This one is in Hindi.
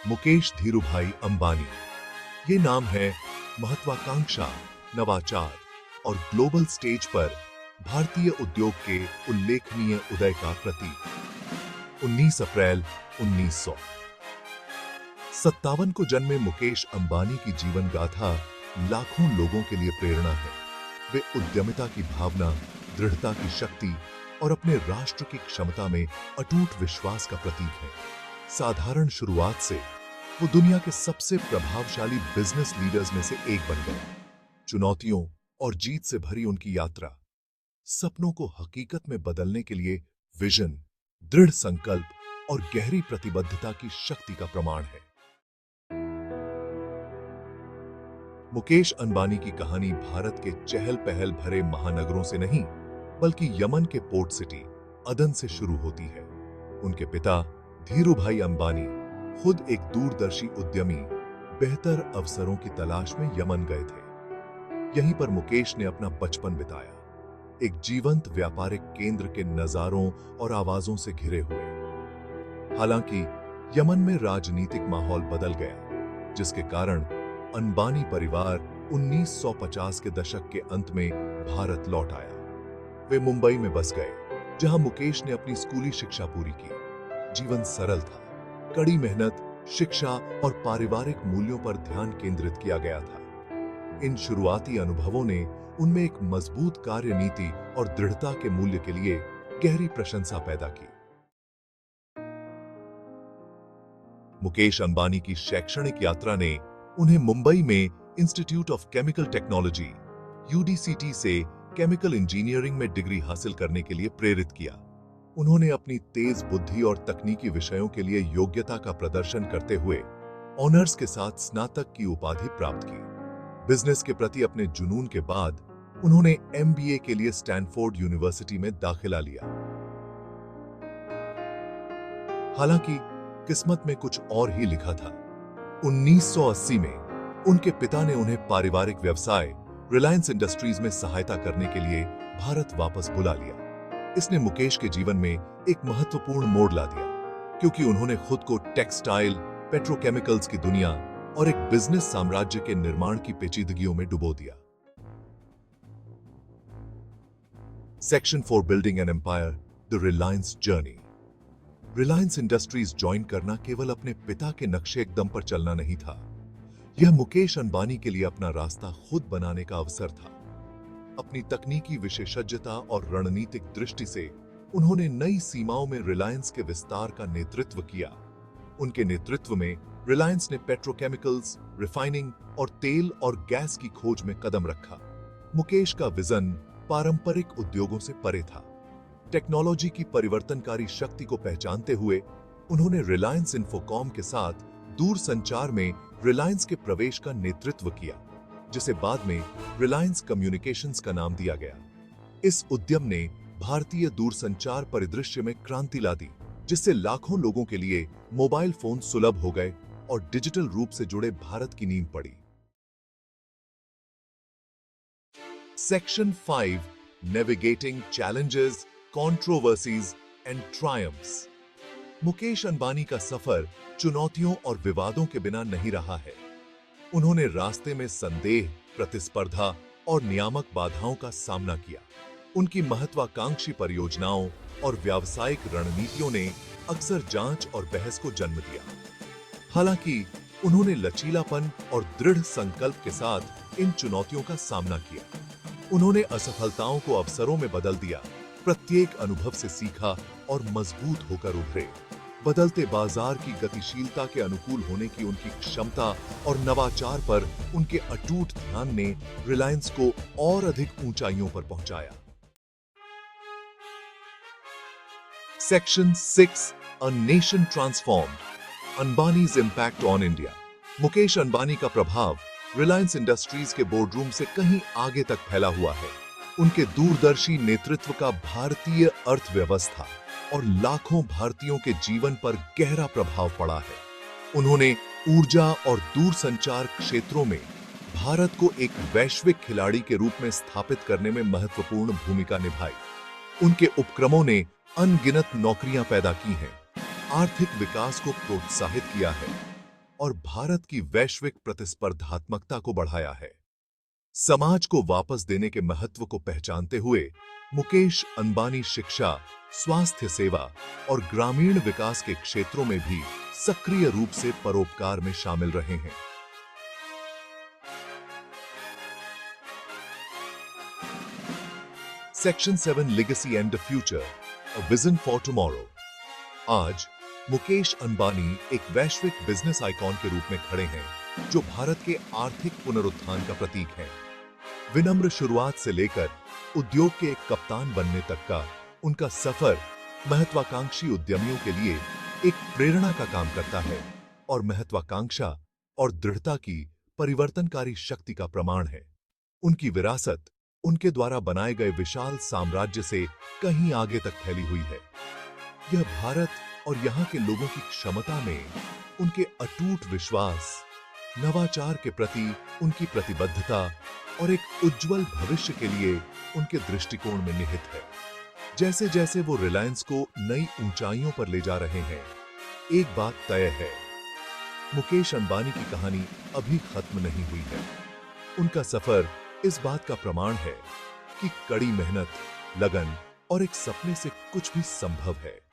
मुकेश धीरूभाई अंबानी। ये नाम है महत्वाकांक्षा, नवाचार और ग्लोबल स्टेज पर भारतीय उद्योग के उल्लेखनीय उदय का प्रतीक। 19 अप्रैल 1957 को जन्मे मुकेश अंबानी की जीवन गाथा लाखों लोगों के लिए प्रेरणा है। वे उद्यमिता की भावना, दृढ़ता की शक्ति और अपने राष्ट्र की क्षमता में अटूट विश्वास का प्रतीक है। साधारण शुरुआत से वो दुनिया के सबसे प्रभावशाली बिजनेस लीडर्स में से एक बन गए। चुनौतियों और जीत से भरी उनकी यात्रा सपनों को हकीकत में बदलने के लिए विजन, दृढ़ संकल्प और गहरी प्रतिबद्धता की शक्ति का प्रमाण है। मुकेश अंबानी की कहानी भारत के चहल पहल भरे महानगरों से नहीं, बल्कि यमन के पोर्ट सिटी अदन से शुरू होती है। उनके पिता धीरूभाई अंबानी खुद एक दूरदर्शी उद्यमी बेहतर अवसरों की तलाश में यमन गए थे। यहीं पर मुकेश ने अपना बचपन बिताया, एक जीवंत व्यापारिक केंद्र के नजारों और आवाजों से घिरे हुए। हालांकि यमन में राजनीतिक माहौल बदल गया, जिसके कारण अंबानी परिवार 1950 के दशक के अंत में भारत लौट आया। वे मुंबई में बस गए, जहां मुकेश ने अपनी स्कूली शिक्षा पूरी की। जीवन सरल था, कड़ी मेहनत, शिक्षा और पारिवारिक मूल्यों पर ध्यान केंद्रित किया गया था। इन शुरुआती अनुभवों ने उनमें एक मजबूत कार्य नीति और दृढ़ता के मूल्य के लिए गहरी प्रशंसा पैदा की। मुकेश अंबानी की शैक्षणिक यात्रा ने उन्हें मुंबई में institute of chemical technology (UDCT) से केमिकल इंजीनियरिंग में डिग्री हासिल करने के लिए प्रेरित किया। उन्होंने अपनी तेज बुद्धि और तकनीकी विषयों के लिए योग्यता का प्रदर्शन करते हुए ऑनर्स के साथ स्नातक की उपाधि प्राप्त की। बिजनेस के प्रति अपने जुनून के बाद उन्होंने MBA के लिए स्टैनफोर्ड यूनिवर्सिटी में दाखिला लिया। हालांकि किस्मत में कुछ और ही लिखा था। 1980 में उनके पिता ने उन्हें पारिवारिक व्यवसाय रिलायंस इंडस्ट्रीज में सहायता करने के लिए भारत वापस बुला लिया। इसने मुकेश के जीवन में एक महत्वपूर्ण मोड़ ला दिया, क्योंकि उन्होंने खुद को टेक्सटाइल, पेट्रोकेमिकल्स की दुनिया और एक बिजनेस साम्राज्य के निर्माण की पेचीदगियों में डुबो दिया। Section 4 building an empire, the Reliance journey. Reliance Industries join करना केवल अपने पिता के नक्शे कदम पर चलना नहीं था, यह मुकेश अंबानी के लिए अपना रास्ता खुद बनाने का अवसर था। अपनी तकनीकी विशेषज्ञता और रणनीतिक दृष्टि से उन्होंने नई सीमाओं में रिलायंस के विस्तार का नेतृत्व किया। उनके नेतृत्व में रिलायंस ने पेट्रोकेमिकल्स, रिफाइनिंग और तेल और गैस की खोज में कदम रखा। मुकेश का विजन पारंपरिक उद्योगों से परे था। टेक्नोलॉजी की परिवर्तनकारी शक्ति को पहचानते हुए उन्होंने रिलायंस इंफोकॉम के साथ दूरसंचार में रिलायंस के प्रवेश का नेतृत्व किया, जिसे बाद में रिलायंस कम्युनिकेशंस का नाम दिया गया। इस उद्यम ने भारतीय दूरसंचार परिदृश्य में क्रांति ला दी, जिससे लाखों लोगों के लिए मोबाइल फोन सुलभ हो गए और डिजिटल रूप से जुड़े भारत की नींव पड़ी। Section 5 navigating challenges, controversies and triumphs. Mukesh Ambani का सफर चुनौतियों और विवादों के बिना नहीं रहा है। उन्होंने रास्ते में संदेह, प्रतिस्पर्धा और नियामक बाधाओं का सामना किया। उनकी महत्वाकांक्षी परियोजनाओं और व्यावसायिक रणनीतियों ने अक्सर जांच और बहस को जन्म दिया। हालांकि उन्होंने लचीलापन और दृढ़ संकल्प के साथ इन चुनौतियों का सामना किया। उन्होंने असफलताओं को अवसरों में बदल दिया, प्रत्येक अनुभव से सीखा और मजबूत होकर उभरे। बदलते बाजार की गतिशीलता के अनुकूल होने की उनकी क्षमता और नवाचार पर उनके अटूट ध्यान ने रिलायंस को और अधिक ऊंचाइयों पर पहुंचाया। Section 6 a nation transformed, Ambanis impact on India. Mukesh Ambani का प्रभाव रिलायंस इंडस्ट्रीज के बोर्डरूम से कहीं आगे तक फैला हुआ है। उनके दूरदर्शी नेतृत्व का भारतीय अर्थव्यवस्था और लाखों भारतीयों के जीवन पर गहरा प्रभाव पड़ा है। उन्होंने ऊर्जा और दूरसंचार क्षेत्रों में भारत को एक वैश्विक खिलाड़ी के रूप में स्थापित करने में महत्वपूर्ण भूमिका निभाई। उनके उपक्रमों ने अनगिनत नौकरियां पैदा की हैं, आर्थिक विकास को प्रोत्साहित किया है और भारत की वैश्विक प्रतिस्पर्धात्मकता को बढ़ाया है। समाज को वापस देने के महत्व को पहचानते हुए मुकेश अंबानी शिक्षा, स्वास्थ्य सेवा और ग्रामीण विकास के क्षेत्रों में भी सक्रिय रूप से परोपकार में शामिल रहे हैं। Section 7 legacy and the future, a vision for tomorrow. आज मुकेश अंबानी एक वैश्विक बिजनेस आइकॉन के रूप में खड़े हैं, जो भारत के आर्थिक पुनरुत्थान का प्रतीक है। विनम्र शुरुआत से लेकर उद्योग के एक कप्तान बनने तक का उनका सफर महत्वाकांक्षी उद्यमियों के लिए एक प्रेरणा का काम करता है और महत्वाकांक्षा और दृढ़ता की परिवर्तनकारी शक्ति का प्रमाण है। उनकी विरासत उनके द्वारा बनाए गए विशाल साम्राज्य से कहीं आगे तक फैली हुई है। यह भारत और यहाँ के लोगों की क्षमता में उनके अटूट विश्वास, नवाचार के प्रति उनकी प्रतिबद्धता और एक उज्जवल भविष्य के लिए उनके दृष्टिकोण में निहित है। जैसे जैसे वो रिलायंस को नई ऊंचाइयों पर ले जा रहे हैं, एक बात तय है, मुकेश अंबानी की कहानी अभी खत्म नहीं हुई है। उनका सफर इस बात का प्रमाण है कि कड़ी मेहनत, लगन और एक सपने से कुछ भी संभव है।